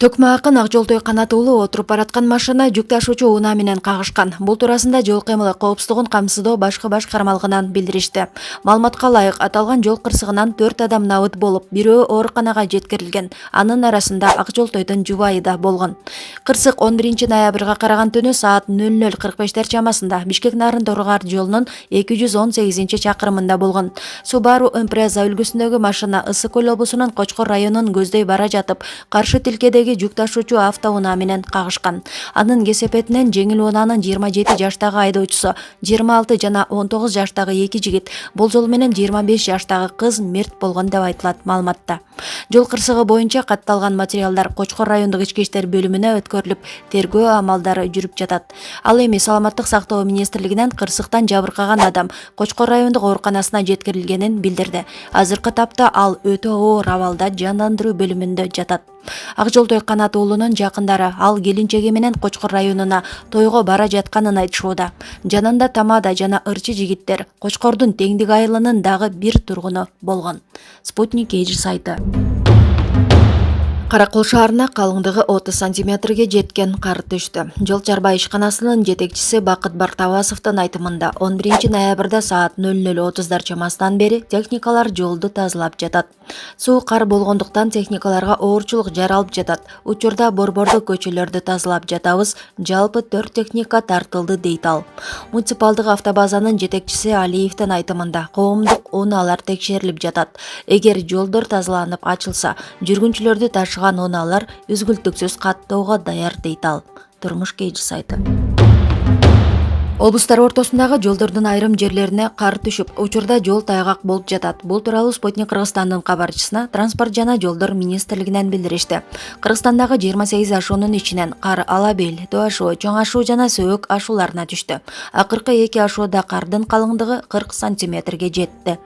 Төкмө акын Акжолтой Канат уулу отуруп бараткан машина жүк ташуучу унаа менен кагышкан. Бул туурасында жол кыймылы коопсуздугун камсыздоо башкы баш кармалыгынан билдиришти. Маалыматка ылайык, аталган жол кырсыгынан 4 адам набыт болуп, бирөө ооруканага жеткирилген. Анын арасында Акжолтойдун жубайы да болгон. Кырсык 11 ноябрга караган түнү саат 00:45 чамасында Бишкек Нарын Торгар жолунун 218-чакырымында болгон. Subaru Impreza үлгүсүндөгү машина Ысык Көл облусунун Кочкор районун көздөй бара жатып, каршы тилкедеги жүк ташуучу автоунаа менен кагышкан. Анын кесепетинен жеңил унаанын 27 жаштагы айдоочусу, 26 жана 19 жаштагы эки жигит, болжол менен 25 жаштагы кыз мерт болгон деп айтылат маалыматта. Жол кырсыгы боюнча катталган материалдар Кочкор райондук ички иштер бөлүмүнө өткөрүлүп, тергөө амалдары жүрүп жатат. Ал эми Саламаттык сактоо министрлигинен кырсыктан жабыркаган адам Кочкор райондук ооруканасына жеткирилгенин билдирди. Азыркы тапта ал өтө оор абалда жандандыруу бөлүмүндө жатат. Акжолтой Канат уулунун жакындары ал келинчеги менен Кочкор районуна тойго бара жатканын айтышууда. Жанында тамада жана ырчы жигиттер, Кочкордун Теңдик айылынын дагы бир тургуну болгон. Спутник Эйжи сайты. Каракол шаарына калыңдыгы 30 сантиметрге жеткен кар түштү. Жол чарба ишканасынын жетекчиси Бакыт Бартабасовдун айтымында 11 ноябрда саат 00:30 чамасынан бери техникалар жолду тазалап жатат. Суу кар болгондуктан техникаларга оорчулук жаралып жатат. Учурда борбордуу көчөлөрдү тазалап жатабыз. Жалпы 4 техника тартылды дейт ал. Муниципалдык автобазанын жетекчиси Алиевдин айтымында коомдук унаалар текшерилип жатат. Эгер жолдор тазаланып ачылса, жүргүнчүлөрдү ташыган унаалар үзгүлтүксүз каттоого даяр дейт ал. Турмуш Эйжи сайты. Облустар ортосундагы жолдордун айрым жерлерине кар түшүп, учурда жол тайгак болуп жатат. Бул тууралуу Спутник Кыргызстандын кабарчысына Транспорт жана жолдор министрлигинен билдиришти. Кыргызстандагы 28 ашуунун ичинен кар Ала Бел, Тоо ашуу, Чоң ашуу жана Сөөк ашууларына түштү. Акыркы 2 ашууда кардын калыңдыгы 40 сантиметрге жетти.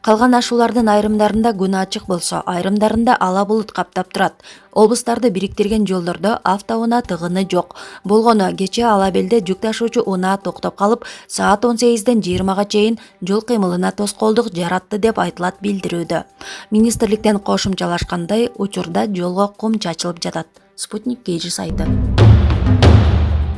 Калган ашуулардын айрымдарында күн ачык болсо, айрымдарында ала булут каптап турат. Облустарды бириктирген жолдордо автоунаа тыгыны жок. Болгону кечээ Ала Белде жүк ташуучу унаа токтоп калып, саат 18-ден 20-га чейин жол кыймылына тоскоолдук жаратты деп айтылат билдирүүдө. Министрликтен кошумчалашкандай, учурда жолго кум чачылып жатат. Спутник Эйжи сайты.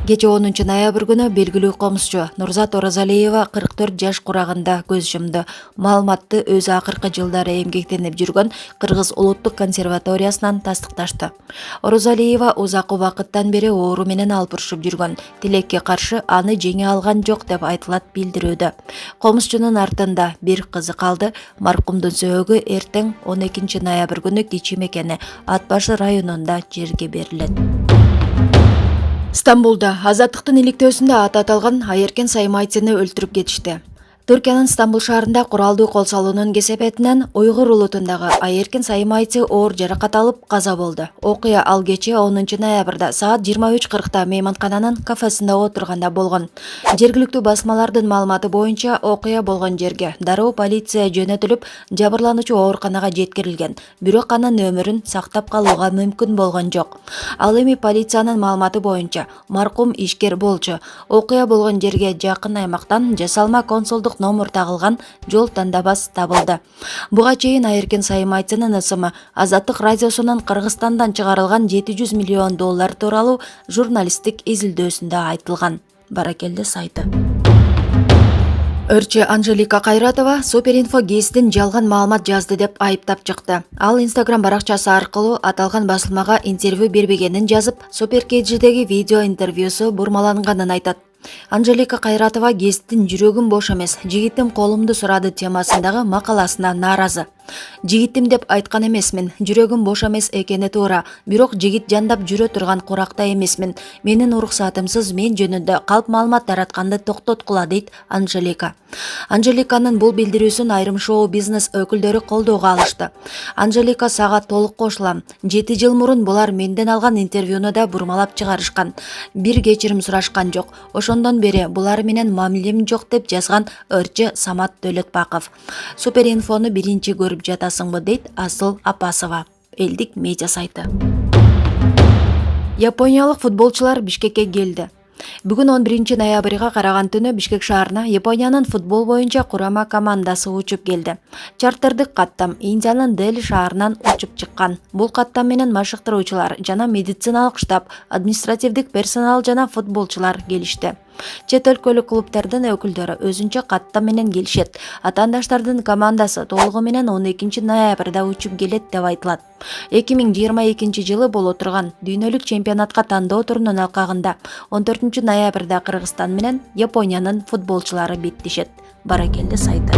Кечээ 10 ноябрь күнү белгилүү комузчу Нурзат Оразалиева 44 жаш курагында көз жумду. Маалыматты өзү акыркы жылдары эмгектенип жүргөн Кыргыз улуттук консерваториясынан тастыкташты. Оразалиева узак убакыттан бери оору менен алпурушуп жүргөн. Тилекке каршы аны жеңе алган жок деп айтылат билдирүүдө. Комузчунун артында бир кызы калды. Маркумдун сөөгү эртең 12 ноябрь күнү Кичи Мекени Ат Башы районунда жерге берилет. Стамбулда Азаттыктын иликтөөсүндө аты аталган Айеркен Саймайтины өлтүрүп кетишти. Түркиянын Стамбул шаарында куралдуу кол салуунун кесепетинен Уйгур улутундагы Айеркен Саймайты оор жаракат алып каза болду. Окуя ал кечээ 10 ноябрда саат 23:40 мейманкананын кафесинде отурганда болгон. Жергиликтүү басмалардын маалыматы боюнча окуя болгон жерге дароо полиция жөнөтүлүп, жабырлануучу ооруканага жеткирилген. Бирок анын өмүрүн сактап калууга мүмкүн болгон жок. Ал эми полициянын маалыматы боюнча маркум ишкер болчу. Окуя болгон жерге жакын аймактан жасалма консулдук номер тагылган жол тандабас табылды. Буга чейин Айеркен Саймайтынын ысымы Азаттык радиосунун Кыргызстандан чыгарылган $700 миллион тууралуу журналисттик изилдөөсүндө айтылган. Баракелде сайты. Өрчү Анжелика Кайратова Суперинфо гезиттин жалган маалымат жазды деп айыптап чыкты. Ал Instagram баракчасы аркылуу аталган басылмага интервью бербегенин жазып, Суперкейджидеги видео интервьюсу бурмаланганын айтат. Анжелика Кайратова гезиттин жүрөгүм бош эмес, жигитим колумду сурады темасындагы макаласына нааразы. Жигитим деп айткан эмесмин, жүрөгүм бош эмес экени туура, бирок жигит жандап жүрө турган куракта эмесмин. Менин уруксатымсыз мен жөнүндө калп маалымат таратканды токтоткула дейт Анжелика. Анжеликанын бул билдирүүсүн айрым шоу бизнес өкүлдөрү колдоого алышты. Анжелика сага толук кошулам. 7 жыл мурун булар менден алган интервьюну да бурмалап чыгарышкан. Бир кечирим сурашкан жок. Ошондон бери булар менен мамилем жок деп жазган Өрчү Самат Дөлөтбаков. Суперинфону биринчи көрүп жатасыңбы дейт Асыл Апасова. Элдик медиа сайты. Япониялык футболчулар Бишкекке келди. Бүгүн 11 ноябрга караган түнү Бишкек шаарына Япониянын футбол боюнча курама командасы учуп келди. Чартердик каттам Индиянын Дели шаарынан учуп чыккан. Бул каттам менен машыктыруучулар жана медициналык штаб, административдик персонал жана футболчулар келишти. Чет өлкөлүк клубдардын өкүлдөрү өзүнчө каттам менен келишет. Атаандаштардын командасы толугу менен 12 ноябрда учуп келет деп айтылат. 2022 жылы боло турган дүйнөлүк чемпионатка тандоо турунун алкагында 14 ноябрда Кыргызстан менен Япониянын футболчулары беттешет. Баракелди сайты.